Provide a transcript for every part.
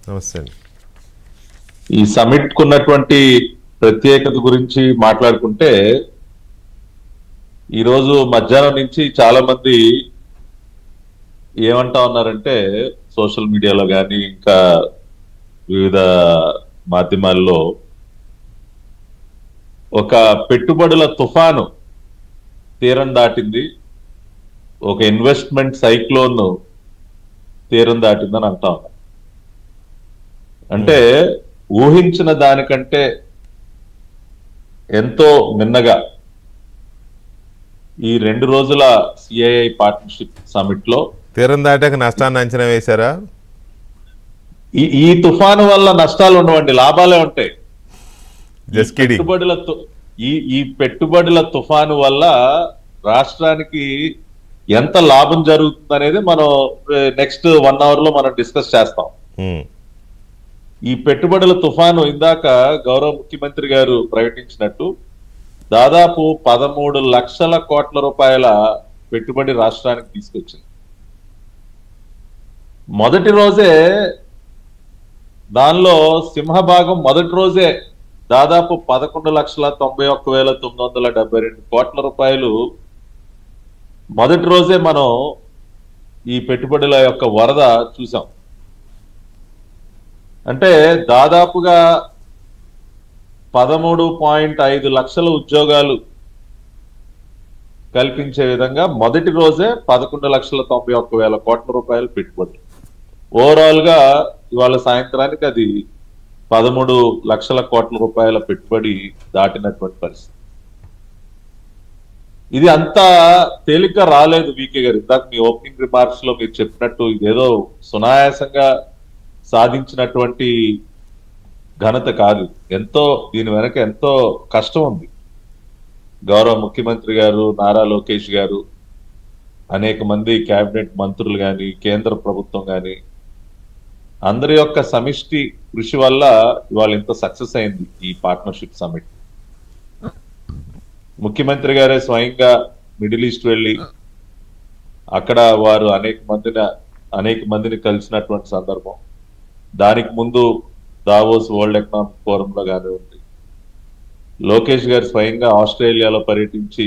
నమస్తే అండి. ఈ సమిట్ కున్నటువంటి ప్రత్యేకత గురించి మాట్లాడుకుంటే ఈరోజు మధ్యాహ్నం నుంచి చాలా మంది ఏమంటా ఉన్నారంటే సోషల్ మీడియాలో కానీ ఇంకా వివిధ మాధ్యమాల్లో ఒక పెట్టుబడుల తుఫాను తీరం దాటింది, ఒక ఇన్వెస్ట్మెంట్ సైక్లోన్ తీరం దాటిందని అంటా ఉన్నారు. అంటే ఊహించిన దానికంటే ఎంతో మిన్నగా ఈ 2 రోజుల సిఐఐ పార్ట్నర్షిప్ సమిట్ లో తీరం దాటాక నష్టాన్ని అంచనా వేశారా? ఈ తుఫాను వల్ల నష్టాలు ఉండవండి, లాభాలే ఉంటాయి. ఈ పెట్టుబడుల తుఫాను వల్ల రాష్ట్రానికి ఎంత లాభం జరుగుతుంది అనేది మనం నెక్స్ట్ 1 hour లో మనం డిస్కస్ చేస్తాం. ఈ పెట్టుబడుల తుఫాను ఇందాక గౌరవ ముఖ్యమంత్రి గారు ప్రకటించినట్టు దాదాపు 13 లక్షల కోట్ల రూపాయల పెట్టుబడి రాష్ట్రానికి తీసుకొచ్చింది. మొదటి రోజే దానిలో సింహభాగం మొదటి రోజే దాదాపు 11,91,972 కోట్ల రూపాయలు మొదటి రోజే మనం ఈ పెట్టుబడుల యొక్క వరద చూసాం. అంటే దాదాపుగా 13.5 లక్షల ఉద్యోగాలు కల్పించే విధంగా మొదటి రోజే 11,91,000 కోట్ల రూపాయలు పెట్టుబడి. ఓవరాల్ గా ఇవాళ సాయంత్రానికి అది 13 లక్షల కోట్ల రూపాయల పెట్టుబడి దాటినటువంటి పరిస్థితి. ఇది అంత తేలిగ్గా రాలేదు వికే గారు. ఇందాక మీ ఓపెనింగ్ రిమార్క్స్ లో మీరు చెప్పినట్టు ఇదేదో సునాయాసంగా సాధించినటువంటి ఘనత కాదు. ఎంతో దీని వెనక ఎంతో కష్టం ఉంది. గౌరవ ముఖ్యమంత్రి గారు, నారా లోకేష్ గారు, అనేక మంది కేబినెట్ మంత్రులు కానీ, కేంద్ర ప్రభుత్వం కానీ అందరి యొక్క సమిష్టి కృషి వల్ల ఇవాళ ఇంత సక్సెస్ అయింది ఈ పార్ట్నర్షిప్ సమిట్. ముఖ్యమంత్రి గారే స్వయంగా మిడిల్ ఈస్ట్ వెళ్ళి అక్కడ వారు అనేక మందిని కలిసినటువంటి సందర్భం. దానికి ముందు దావోస్ వరల్డ్ ఎకనామిక్ ఫోరంలో కానివ్వండి, లోకేష్ గారు స్వయంగా ఆస్ట్రేలియాలో పర్యటించి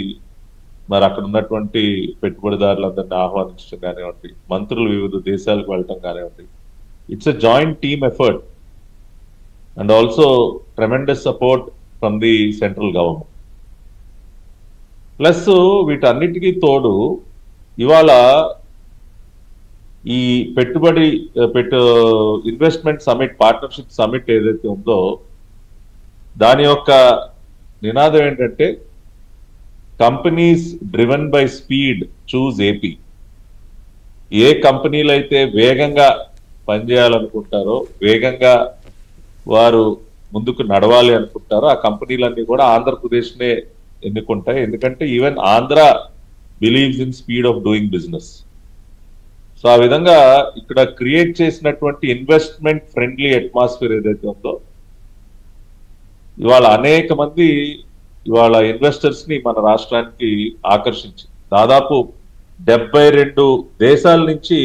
మరి అక్కడ ఉన్నటువంటి పెట్టుబడిదారులందరినీ ఆహ్వానించడం కానివ్వండి, మంత్రులు వివిధ దేశాలకు వెళ్ళటం కానివ్వండి. It's a joint team effort and also tremendous support from the central government. Plus వీటన్నిటికీ తోడు ఇవాళ ఈ ఇన్వెస్ట్మెంట్ సమిట్, పార్ట్నర్షిప్ సమిట్ ఏదైతే ఉందో దాని యొక్క నినాదం ఏంటంటే companies driven by speed choose AP. ఏ కంపెనీలు అయితే వేగంగా పనిచేయాలనుకుంటారో, వేగంగా వారు ముందుకు నడవాలి అనుకుంటారో ఆ కంపెనీలన్నీ కూడా ఆంధ్రప్రదేశ్నే ఎన్నుకుంటాయి. ఎందుకంటే even Andhra believes in speed of doing business. So ఆ విధంగా ఇక్కడ క్రియేట్ చేసినటువంటి ఇన్వెస్ట్మెంట్ ఫ్రెండ్లీ అట్మాస్ఫియర్ ఏదైతే ఉందో ఇవాళ అనేక మంది ఇవాళ ఇన్వెస్టర్స్ ని మన రాష్ట్రానికి ఆకర్షించి దాదాపు 72 దేశాల నుంచి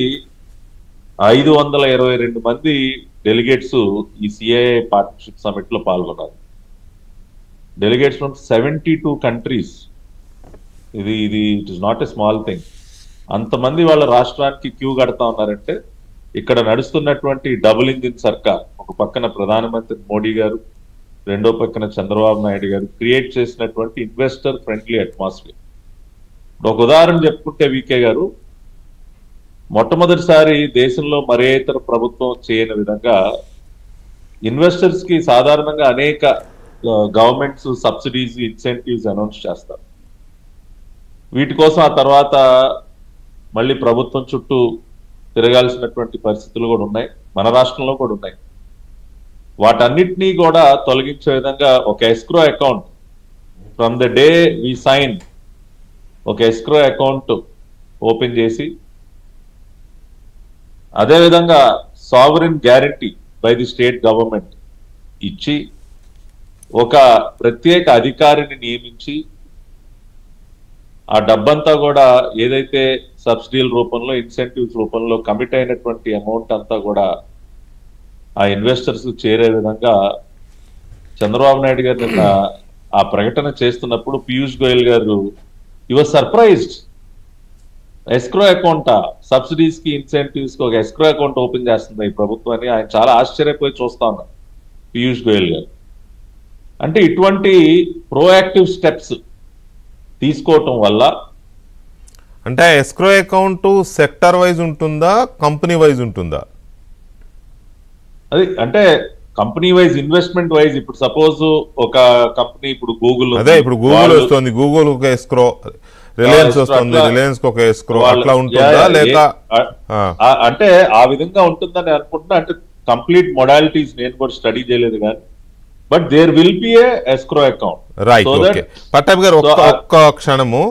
522 మంది డెలిగేట్స్ ఈ సిఐఐ పార్ట్నర్షిప్ సమిట్ లో పాల్గొన్నారు. Delegates from 72 countries. ఇది it is not a small thing. అంతమంది వాళ్ళ రాష్ట్రానికి క్యూ కడతా ఉన్నారంటే ఇక్కడ నడుస్తున్నటువంటి డబుల్ ఇంజిన్ సర్కార్, ఒక పక్కన ప్రధానమంత్రి మోడీ గారు, రెండో పక్కన చంద్రబాబు నాయుడు గారు క్రియేట్ చేసినటువంటి ఇన్వెస్టర్ ఫ్రెండ్లీ అట్మాస్ఫియర్. ఒక ఉదాహరణ చెప్పుకుంటే వికే గారు, మొట్టమొదటిసారి దేశంలో మరే ఇతర ప్రభుత్వం చేయని విధంగా ఇన్వెస్టర్స్ కి సాధారణంగా అనేక గవర్నమెంట్స్ సబ్సిడీస్, ఇన్సెంటివ్స్ అనౌన్స్ చేస్తారు. వీటి కోసం ఆ తర్వాత మళ్ళీ ప్రభుత్వం చుట్టూ తిరగాల్సినటువంటి పరిస్థితులు కూడా ఉన్నాయి, మన రాష్ట్రంలో కూడా ఉన్నాయి. వాటన్నిటినీ కూడా తొలగించే విధంగా ఒక escrow account from the day we sign ఒక ఎస్క్రో అకౌంట్ ఓపెన్ చేసి, అదేవిధంగా sovereign guarantee by the state government ఇచ్చి, ఒక ప్రత్యేక అధికారిని నియమించి ఆ డబ్బంతా కూడా ఏదైతే సబ్సిడీల రూపంలో, ఇన్సెంటివ్స్ రూపంలో కమిట్ అయినటువంటి అమౌంట్ అంతా కూడా ఆ ఇన్వెస్టర్స్ చేరే విధంగా చంద్రబాబు నాయుడు గారు నిన్న ఆ ప్రకటన చేస్తున్నప్పుడు పీయూష్ గోయల్ గారు your surprised. Escrow account subsidies కి ఇన్సెంటివ్స్ కి ఒక ఎస్క్రో అకౌంట్ ఓపెన్ చేస్తుంది ఈ ప్రభుత్వం అని ఆయన చాలా ఆశ్చర్యపోయి చూస్తా ఉన్నారు పీయూష్ గోయల్ గారు. అంటే ఇటువంటి ప్రోయాక్టివ్ స్టెప్స్ తీసుకోవటం వల్ల అంటే ఎస్క్రో అకౌంట్ సెక్టర్ వైజ్ ఉంటుందా, కంపెనీ వైజ్ ఉంటుందా? అది అంటే కంపెనీ వైజ్, ఇన్వెస్ట్మెంట్ వైజ్. ఇప్పుడు సపోజ్ ఒక కంపెనీ, ఇప్పుడు గూగుల్, అదే ఇప్పుడు గూగుల్ వస్తుంది, గూగుల్ ఒక ఎస్క్రో, రిలయన్స్ వస్తుంది, రిలయన్స్ ఒక ఎస్క్రో, అట్లా ఉంటుందా లేక? అంటే ఆ విధంగా ఉంటుందని అనుకుంటున్నా. అంటే కంప్లీట్ మొడాలిటీస్ నేను కూడా స్టడీ చేయలేదు కానీ, but there will be a escrow account. Right, okay. Pattabhi garu ఒక్క క్షణము.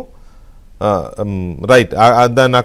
రైట్, దాన్ని